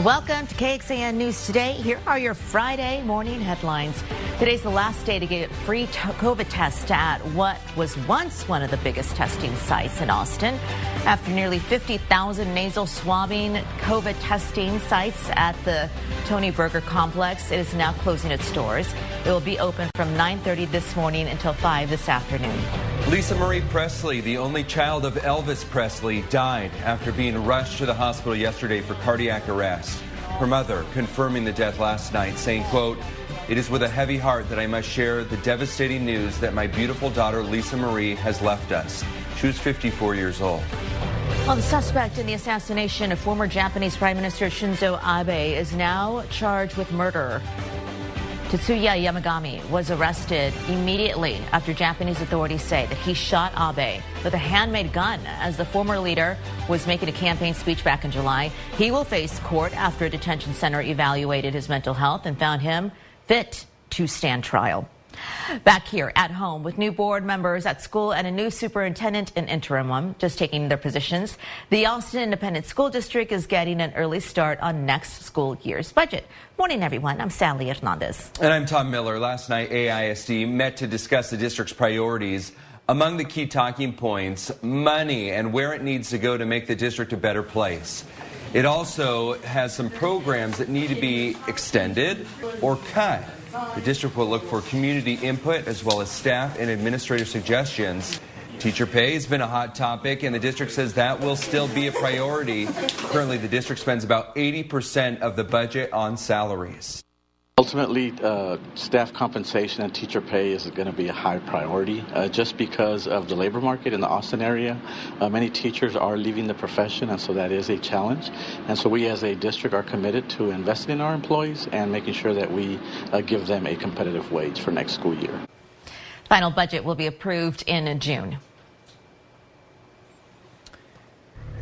Welcome to KXAN News Today. Here are your Friday morning headlines. Today's the last day to get free COVID tests at what was once one of the biggest testing sites in Austin. After nearly 50,000 nasal swabbing COVID testing sites at the Tony Burger Complex, it is now closing its doors. It will be open from 9:30 this morning until 5 this afternoon. Lisa Marie Presley, the only child of Elvis Presley, died after being rushed to the hospital yesterday for cardiac arrest. Her mother confirming the death last night, saying, quote, "It is with a heavy heart that I must share the devastating news that my beautiful daughter Lisa Marie has left us." She was 54 years old. Well, the suspect in the assassination of former Japanese Prime Minister Shinzo Abe is now charged with murder. Tetsuya Yamagami was arrested immediately after Japanese authorities say that he shot Abe with a handmade gun as the former leader was making a campaign speech back in July. He will face court after a detention center evaluated his mental health and found him fit to stand trial. Back here at home with new board members at school and a new superintendent and interim one just taking their positions, the Austin Independent School District is getting an early start on next school year's budget. Morning, everyone. I'm Sally Hernandez. And I'm Tom Miller. Last night, AISD met to discuss the district's priorities. Among the key talking points, money and where it needs to go to make the district a better place. It also has some programs that need to be extended or cut. The district will look for community input as well as staff and administrative suggestions. Teacher pay has been a hot topic, and the district says that will still be a priority. Currently, the district spends about 80% of the budget on salaries. Ultimately, staff compensation and teacher pay is going to be a high priority just because of the labor market in the Austin area. Many teachers are leaving the profession, and so that is a challenge. And so we as a district are committed to investing in our employees and making sure that we give them a competitive wage for next school year. Final budget will be approved in June.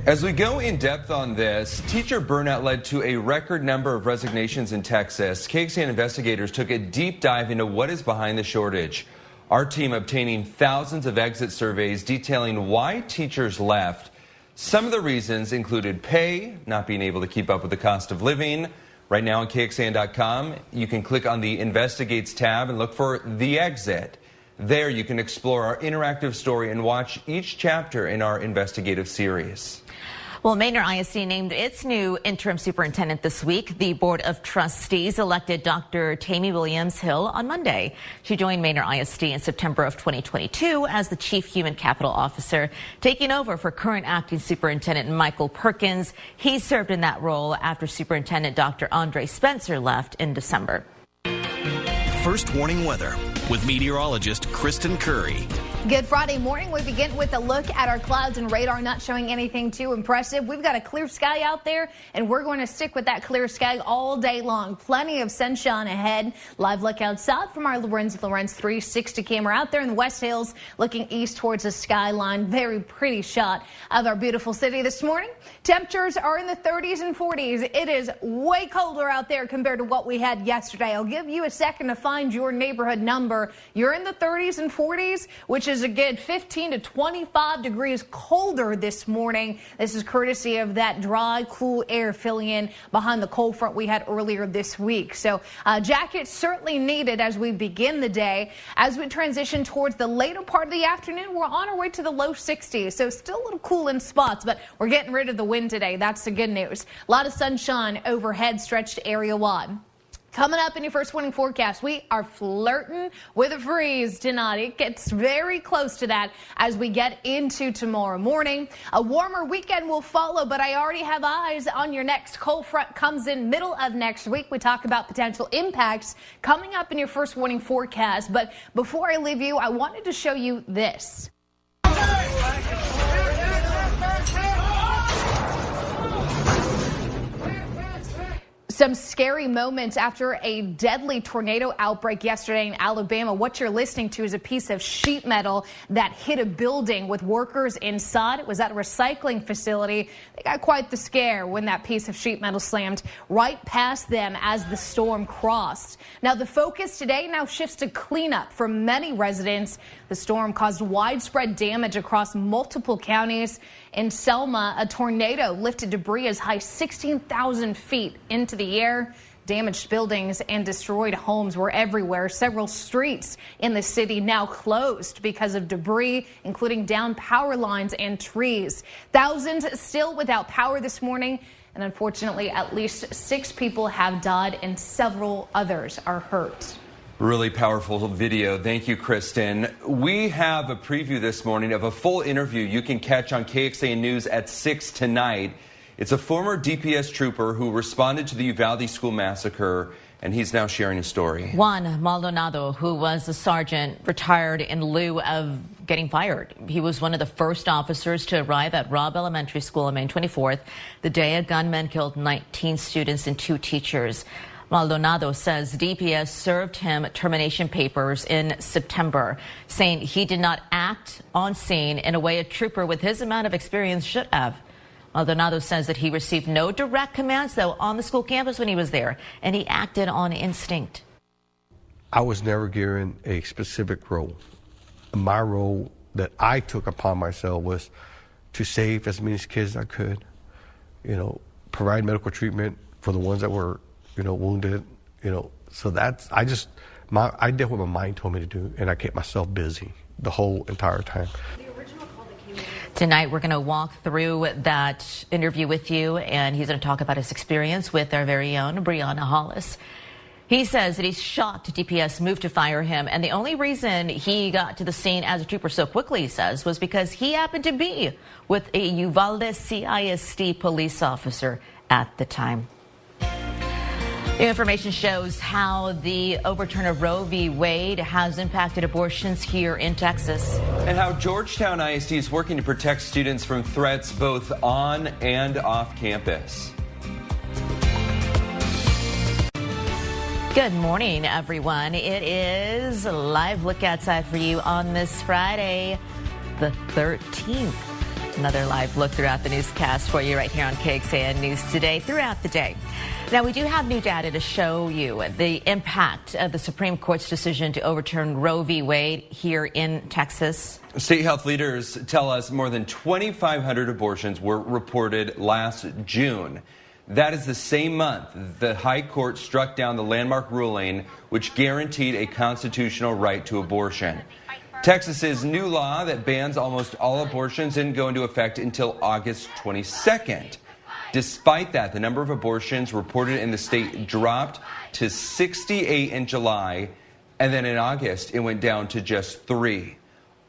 As we go in depth on this, teacher burnout led to a record number of resignations in Texas. KXAN investigators took a deep dive into what is behind the shortage. Our team obtaining thousands of exit surveys detailing why teachers left. Some of the reasons included pay, not being able to keep up with the cost of living. Right now on KXAN.com, you can click on the Investigates tab and look for The Exit. There you can explore our interactive story and watch each chapter in our investigative series. Well, Manor ISD named its new interim superintendent this week. The Board of Trustees elected Dr. Tammy Williams-Hill on Monday. She joined Manor ISD in September of 2022 as the Chief Human Capital Officer, taking over for current acting superintendent Michael Perkins. He served in that role after Superintendent Dr. Andre Spencer left in December. First warning weather with meteorologist Kristen Curry. Good Friday morning. We begin with a look at our clouds and radar, not showing anything too impressive. We've got a clear sky out there, and we're going to stick with that clear sky all day long. Plenty of sunshine ahead. Live look outside from our Lorenz 360 camera out there in the West Hills, looking east towards the skyline. Very pretty shot of our beautiful city this morning. Temperatures are in the 30s and 40s. It is way colder out there compared to what we had yesterday. I'll give you a second to find your neighborhood number. You're in the 30s and 40s, which is a good 15 to 25 degrees colder this morning. This is courtesy of that dry, cool air filling in behind the cold front we had earlier this week. So jackets certainly needed as we begin the day. As we transition towards the later part of the afternoon, we're on our way to the low 60s. So still a little cool in spots, but we're getting rid of the wind today. That's the good news. A lot of sunshine overhead stretched area-wide. Coming up in your first warning forecast, we are flirting with a freeze tonight. It gets very close to that as we get into tomorrow morning. A warmer weekend will follow, but I already have eyes on your next cold front. Comes in middle of next week. We talk about potential impacts coming up in your first warning forecast. But before I leave you, I wanted to show you this. Some scary moments after a deadly tornado outbreak yesterday in Alabama. What you're listening to is a piece of sheet metal that hit a building with workers inside. It was at a recycling facility. They got quite the scare when that piece of sheet metal slammed right past them as the storm crossed. Now the focus today now shifts to cleanup for many residents. The storm caused widespread damage across multiple counties. In Selma, a tornado lifted debris as high as 16,000 feet into the air. Damaged buildings and destroyed homes were everywhere. Several streets in the city now closed because of debris, including downed power lines and trees. Thousands still without power this morning. And unfortunately, at least 6 people have died and several others are hurt. Really powerful video. Thank you, Kristen. We have a preview this morning of a full interview you can catch on KXAN News at 6 tonight. It's a former DPS trooper who responded to the Uvalde school massacre, and he's now sharing his story. Juan Maldonado, who was a sergeant, retired in lieu of getting fired. He was one of the first officers to arrive at Robb Elementary School on May 24th, the day a gunman killed 19 students and 2 teachers. Maldonado says DPS served him termination papers in September, saying he did not act on scene in a way a trooper with his amount of experience should have. Maldonado says that he received no direct commands, though, on the school campus when he was there, and he acted on instinct. I was never given a specific role. My role that I took upon myself was to save as many kids as I could, provide medical treatment for the ones that were wounded, so that's, I did what my mind told me to do, and I kept myself busy the whole entire time. Tonight, we're going to walk through that interview with you, and he's going to talk about his experience with our very own Breonna Hollis. He says that he's shocked DPS moved to fire him, and the only reason he got to the scene as a trooper so quickly, he says, was because he happened to be with a Uvalde CISD police officer at the time. New information shows how the overturn of Roe v. Wade has impacted abortions here in Texas. And how Georgetown ISD is working to protect students from threats both on and off campus. Good morning, everyone. It is a live look outside for you on this Friday, the 13th. Another live look throughout the newscast for you right here on KXAN News Today throughout the day. Now, we do have new data to show you the impact of the Supreme Court's decision to overturn Roe v. Wade here in Texas. State health leaders tell us more than 2,500 abortions were reported last June. That is the same month the High Court struck down the landmark ruling which guaranteed a constitutional right to abortion. Texas's new law that bans almost all abortions didn't go into effect until August 22nd. Despite that, the number of abortions reported in the state dropped to 68 in July, and then in August it went down to just 3.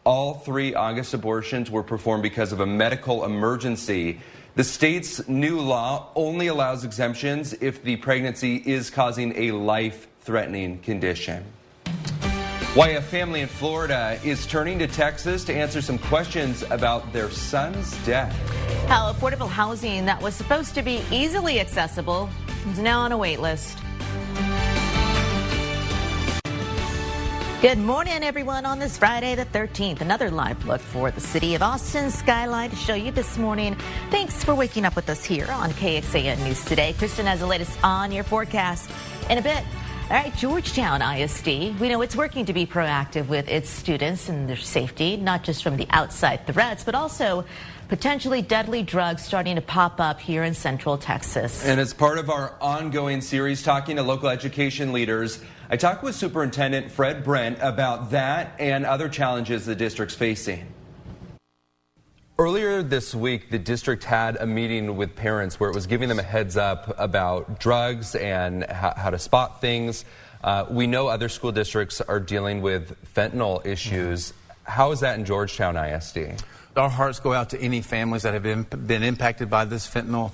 All 3 August abortions were performed because of a medical emergency. The state's new law only allows exemptions if the pregnancy is causing a life-threatening condition. Why a family in Florida is turning to Texas to answer some questions about their son's death. How affordable housing that was supposed to be easily accessible is now on a wait list. Good morning, everyone, on this Friday the 13th. Another live look for the city of Austin skyline to show you this morning. Thanks for waking up with us here on KXAN News Today. Kristen has the latest on your forecast in a bit. All right, Georgetown ISD, we know it's working to be proactive with its students and their safety, not just from the outside threats, but also potentially deadly drugs starting to pop up here in Central Texas. And as part of our ongoing series talking to local education leaders, I talked with Superintendent Fred Brent about that and other challenges the district's facing. Earlier this week, the district had a meeting with parents where it was giving them a heads up about drugs and how to spot things. We know other school districts are dealing with fentanyl issues. How is that in Georgetown ISD? Our hearts go out to any families that have been impacted by this fentanyl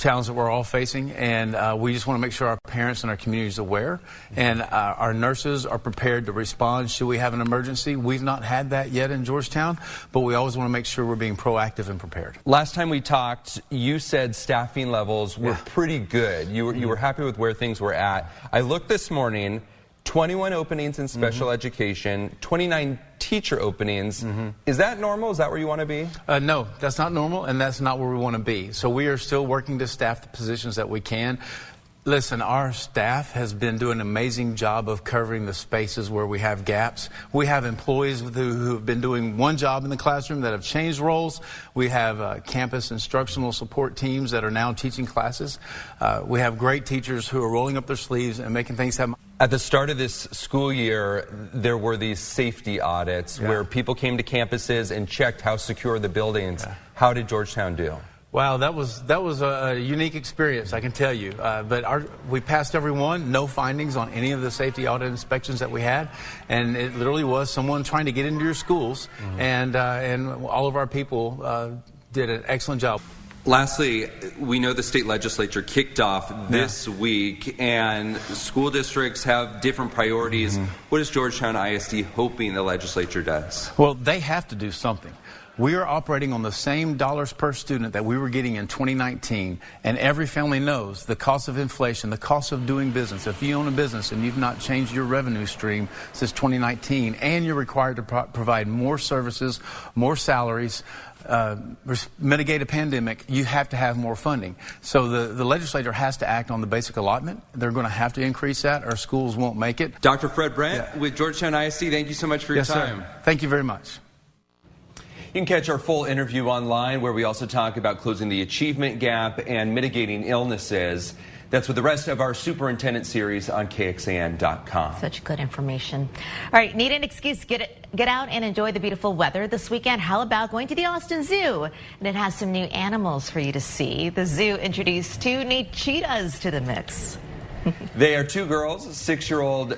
challenge that we're all facing, and we just want to make sure our parents and our community is aware, and our nurses are prepared to respond should we have an emergency. We've not had that yet in Georgetown, but we always want to make sure we're being proactive and prepared. Last time we talked, you said staffing levels were pretty good. You were happy with where things were at. I looked this morning, 21 openings in special education, 29 teacher openings. Is that normal? Is that where you want to be? No, that's not normal, and that's not where we want to be. So we are still working to staff the positions that we can. Listen, our staff has been doing an amazing job of covering the spaces where we have gaps. We have employees who have been doing one job in the classroom that have changed roles. We have campus instructional support teams that are now teaching classes. We have great teachers who are rolling up their sleeves and making things happen. At the start of this school year, there were these safety audits where people came to campuses and checked how secure the buildings. How did Georgetown do? Wow, that was a unique experience, I can tell you. But we passed every one, no findings on any of the safety audit inspections that we had, and it literally was someone trying to get into your schools, and all of our people did an excellent job. Lastly, we know the state legislature kicked off this week, and school districts have different priorities. What is Georgetown ISD hoping the legislature does? Well, they have to do something. We are operating on the same dollars per student that we were getting in 2019, and every family knows the cost of inflation, the cost of doing business. If you own a business and you've not changed your revenue stream since 2019, and you're required to provide more services, more salaries, mitigate a pandemic, you have to have more funding. So the legislature has to act on the basic allotment. They're going to have to increase that, or schools won't make it. Dr. Fred Brent with Georgetown ISD, thank you so much for your time. Sir. Thank you very much. You can catch our full interview online, where we also talk about closing the achievement gap and mitigating illnesses. That's with the rest of our superintendent series on KXAN.com. Such good information. All right, need an excuse to get out and enjoy the beautiful weather this weekend? How about going to the Austin Zoo? And it has some new animals for you to see. The zoo introduced 2 new cheetahs to the mix. They are 2 girls, 6-year-old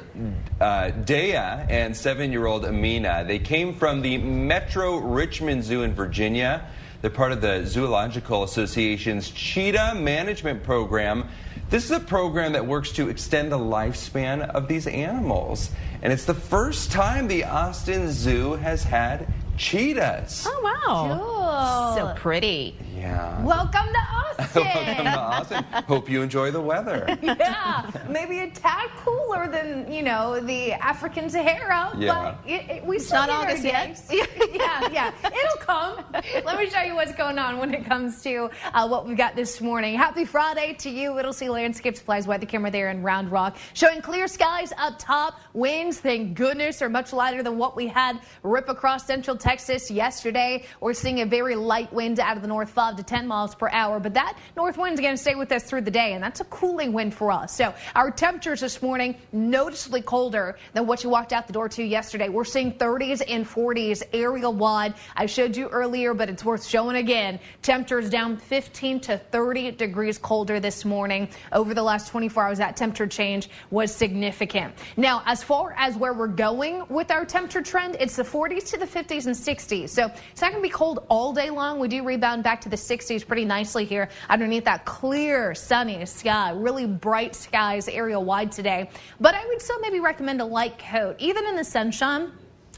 Dea and 7-year-old Amina. They came from the Metro Richmond Zoo in Virginia. They're part of the Zoological Association's Cheetah Management Program. This is a program that works to extend the lifespan of these animals. And it's the first time the Austin Zoo has had cheetahs. Oh, wow. Cool. So pretty. Yeah. Welcome to Austin. Welcome to Austin. Hope you enjoy the weather. Yeah, maybe a tad cooler than, the African Sahara. Yeah. But we still not August yet. Yeah. It'll come. Let me show you what's going on when it comes to what we've got this morning. Happy Friday to you. Little Sea Landscape Supplies weather camera there in Round Rock, showing clear skies up top. Winds, thank goodness, are much lighter than what we had rip across Central Texas yesterday. We're seeing a very light wind out of the north, 5 to 10 miles per hour, but that north wind is going to stay with us through the day, and that's a cooling wind for us. So our temperatures this morning noticeably colder than what you walked out the door to yesterday. We're seeing 30s and 40s area wide. I showed you earlier, but it's worth showing again. Temperatures down 15 to 30 degrees colder this morning. Over the last 24 hours, that temperature change was significant. Now, as far as where we're going with our temperature trend, it's the 40s to the 50s and 60s. So it's not going to be cold all day long. We do rebound back to the 60s pretty nicely here underneath that clear, sunny sky. Really bright skies area wide today. But I would still maybe recommend a light coat, even in the sunshine.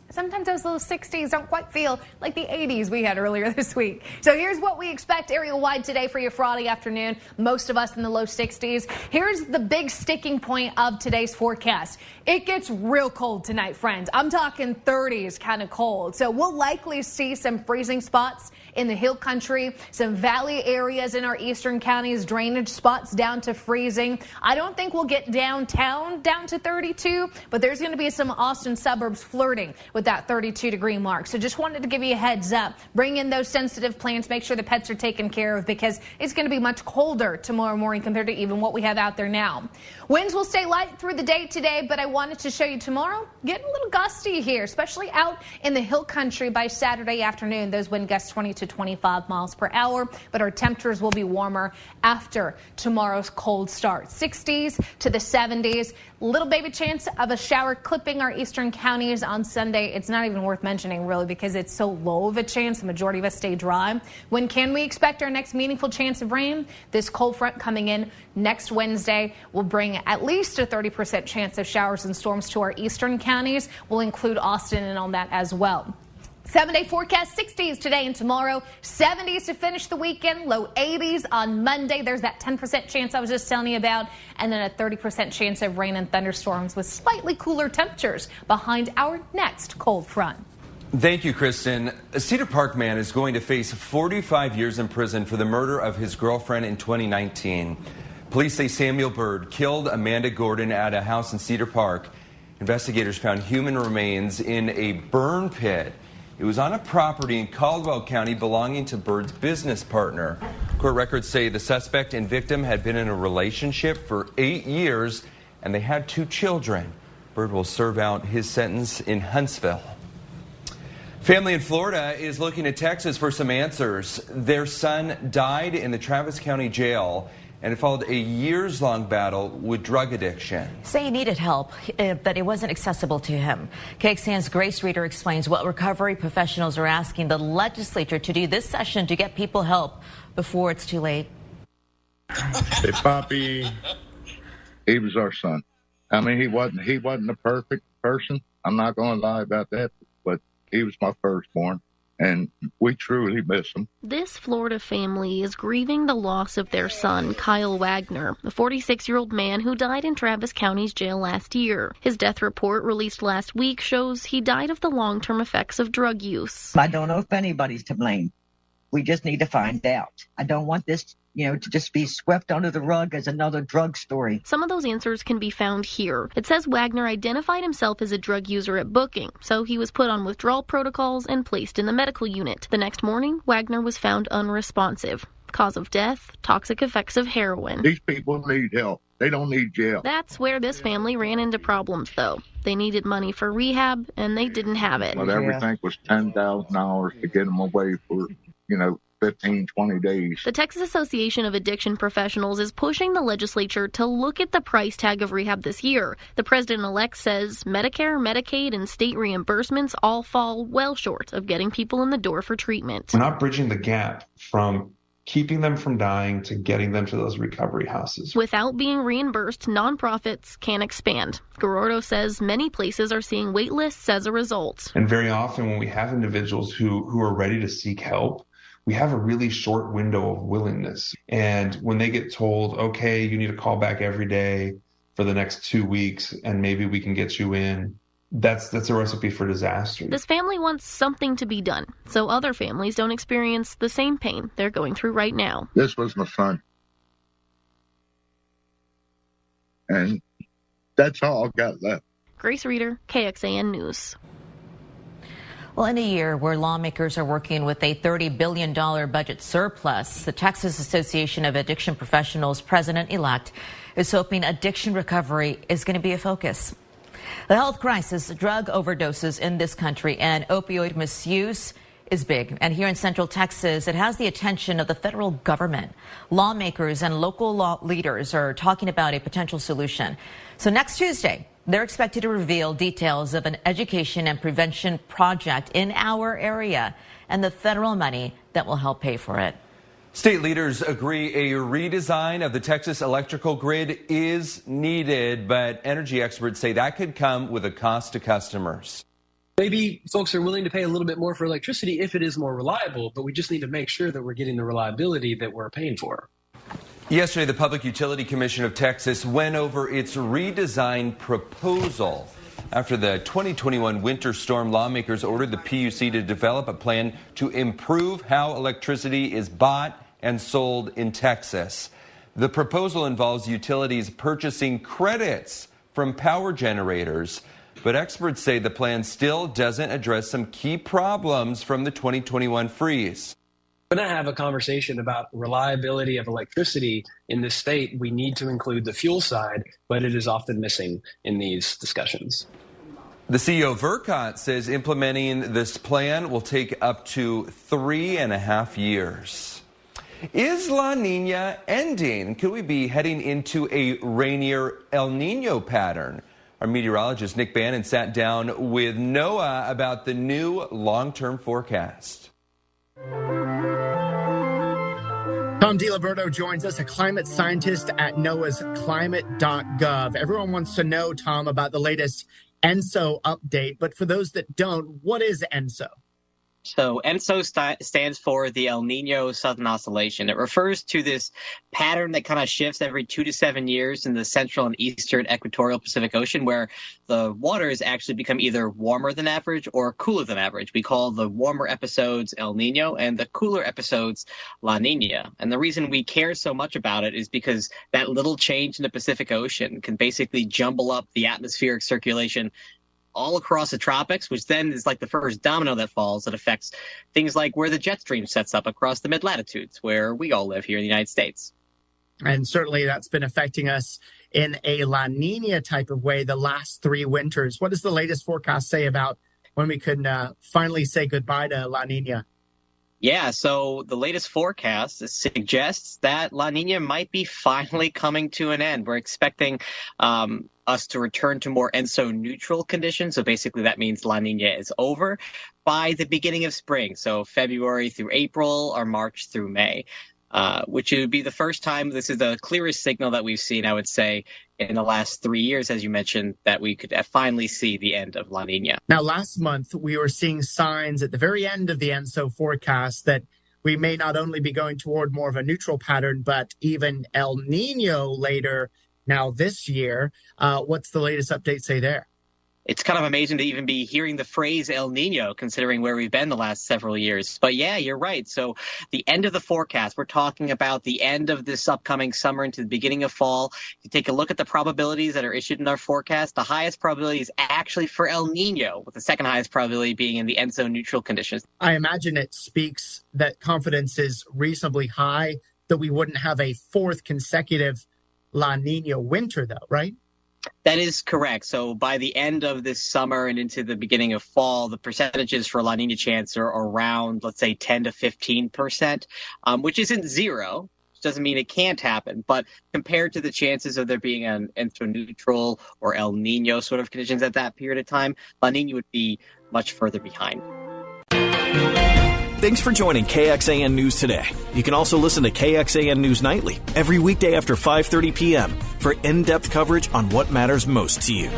Sometimes those little 60s don't quite feel like the 80s we had earlier this week. So here's what we expect area-wide today for your Friday afternoon. Most of us in the low 60s. Here's the big sticking point of today's forecast. It gets real cold tonight, friends. I'm talking 30s kind of cold. So we'll likely see some freezing spots in the hill country, some valley areas in our eastern counties, drainage spots down to freezing. I don't think we'll get downtown down to 32, but there's going to be some Austin suburbs flirting with that 32-degree mark. So just wanted to give you a heads up. Bring in those sensitive plants. Make sure the pets are taken care of, because it's going to be much colder tomorrow morning compared to even what we have out there now. Winds will stay light through the day today, but I wanted to show you tomorrow getting a little gusty here, especially out in the hill country by Saturday afternoon. Those wind gusts 20 to 25 miles per hour, but our temperatures will be warmer after tomorrow's cold start. 60s to the 70s. Little baby chance of a shower clipping our eastern counties on Sunday Thursday, it's not even worth mentioning really because it's so low of a chance. The majority of us stay dry. When can we expect our next meaningful chance of rain? This cold front coming in next Wednesday will bring at least a 30% chance of showers and storms to our eastern counties. We'll include Austin and on that as well. 7-day forecast, 60s today and tomorrow, 70s to finish the weekend, low 80s on Monday. There's that 10% chance I was just telling you about, and then a 30% chance of rain and thunderstorms with slightly cooler temperatures behind our next cold front. Thank you, Kristen. A Cedar Park man is going to face 45 years in prison for the murder of his girlfriend in 2019. Police say Samuel Bird killed Amanda Gordon at a house in Cedar Park. Investigators found human remains in a burn pit. It was on a property in Caldwell County belonging to Bird's business partner. Court records say the suspect and victim had been in a relationship for 8 years, and they had 2 children. Bird will serve out his sentence in Huntsville. Family in Florida is looking to Texas for some answers. Their son died in the Travis County jail, and it followed a years-long battle with drug addiction. Say he needed help, but it wasn't accessible to him. KXAN's Grace Reader explains what recovery professionals are asking the legislature to do this session to get people help before it's too late. Hey, Poppy. He was our son. I mean, he wasn't a perfect person. I'm not going to lie about that, but he was my firstborn. And we truly miss him. This Florida family is grieving the loss of their son, Kyle Wagner, a 46-year-old man who died in Travis County's jail last year. His death report released last week shows he died of the long-term effects of drug use. I don't know if anybody's to blame. We just need to find out. I don't want this, to just be swept under the rug as another drug story. Some of those answers can be found here. It says Wagner identified himself as a drug user at booking, so he was put on withdrawal protocols and placed in the medical unit. The next morning, Wagner was found unresponsive. Cause of death, toxic effects of heroin. These people need help. They don't need jail. That's where this family ran into problems, though. They needed money for rehab, and they didn't have it. But everything was $10,000 to get them away for 15, 20 days. The Texas Association of Addiction Professionals is pushing the legislature to look at the price tag of rehab this year. The president-elect says Medicare, Medicaid, and state reimbursements all fall well short of getting people in the door for treatment. We're not bridging the gap from keeping them from dying to getting them to those recovery houses. Without being reimbursed, nonprofits can expand. Guerrero says many places are seeing wait lists as a result. And very often when we have individuals who are ready to seek help, we have a really short window of willingness. And when they get told, okay, you need to call back every day for the next 2 weeks and maybe we can get you in, that's a recipe for disaster. This family wants something to be done so other families don't experience the same pain they're going through right now. This was my son. And that's all I got left. Grace Reader, KXAN News. Well, in a year where lawmakers are working with a $30 billion budget surplus, the Texas Association of Addiction Professionals president-elect is hoping addiction recovery is going to be a focus. The health crisis, drug overdoses in this country, and opioid misuse is big. And here in Central Texas, it has the attention of the federal government. Lawmakers and local law leaders are talking about a potential solution. So next Tuesday, they're expected to reveal details of an education and prevention project in our area and the federal money that will help pay for it. State leaders agree a redesign of the Texas electrical grid is needed, but energy experts say that could come with a cost to customers. Maybe folks are willing to pay a little bit more for electricity if it is more reliable, but we just need to make sure that we're getting the reliability that we're paying for. Yesterday, the Public Utility Commission of Texas went over its redesign proposal. After the 2021 winter storm, lawmakers ordered the PUC to develop a plan to improve how electricity is bought and sold in Texas. The proposal involves utilities purchasing credits from power generators, but experts say the plan still doesn't address some key problems from the 2021 freeze. When I have a conversation about reliability of electricity in this state, we need to include the fuel side, but it is often missing in these discussions. The CEO of ERCOT says implementing this plan will take up to 3.5 years. Is La Nina ending? Could we be heading into a rainier El Nino pattern? Our meteorologist Nick Bannon sat down with NOAA about the new long-term forecast. Tom DiLiberto joins us, a climate scientist at NOAA's climate.gov. Everyone wants to know, Tom, about the latest ENSO update. But for those that don't, what is ENSO? So ENSO stands for the El Nino Southern Oscillation. It refers to this pattern that kind of shifts every 2 to 7 years in the central and eastern equatorial Pacific Ocean, where the waters actually become either warmer than average or cooler than average. We call the warmer episodes El Nino and the cooler episodes La Nina. And the reason we care so much about it is because that little change in the Pacific Ocean can basically jumble up the atmospheric circulation all across the tropics, which then is like the first domino that falls that affects things like where the jet stream sets up across the mid-latitudes, where we all live here in the United States. And certainly that's been affecting us in a La Nina type of way the last 3 winters. What does the latest forecast say about when we could finally say goodbye to La Nina? Yeah, so the latest forecast suggests that La Nina might be finally coming to an end. We're expecting us to return to more ENSO neutral conditions. So basically that means La Nina is over by the beginning of spring. So February through April or March through May, which would be the first time. This is the clearest signal that we've seen, I would say, in the last 3 years, as you mentioned, that we could finally see the end of La Nina. Now, last month, we were seeing signs at the very end of the ENSO forecast that we may not only be going toward more of a neutral pattern, but even El Nino later now this year. What's the latest update say there? It's kind of amazing to even be hearing the phrase El Nino, considering where we've been the last several years. But yeah, you're right. So the end of the forecast, we're talking about the end of this upcoming summer into the beginning of fall. You take a look at the probabilities that are issued in our forecast. The highest probability is actually for El Nino, with the second highest probability being in the ENSO neutral conditions. I imagine it speaks that confidence is reasonably high that we wouldn't have a 4th consecutive La Nina winter, though, right? That is correct. So by the end of this summer and into the beginning of fall, the percentages for La Nina chance are around, let's say, 10 to 15%, which isn't zero. Which doesn't mean it can't happen. But compared to the chances of there being an ENSO neutral or El Nino sort of conditions at that period of time, La Nina would be much further behind. Thanks for joining KXAN News today. You can also listen to KXAN News Nightly every weekday after 5:30 p.m. for in-depth coverage on what matters most to you.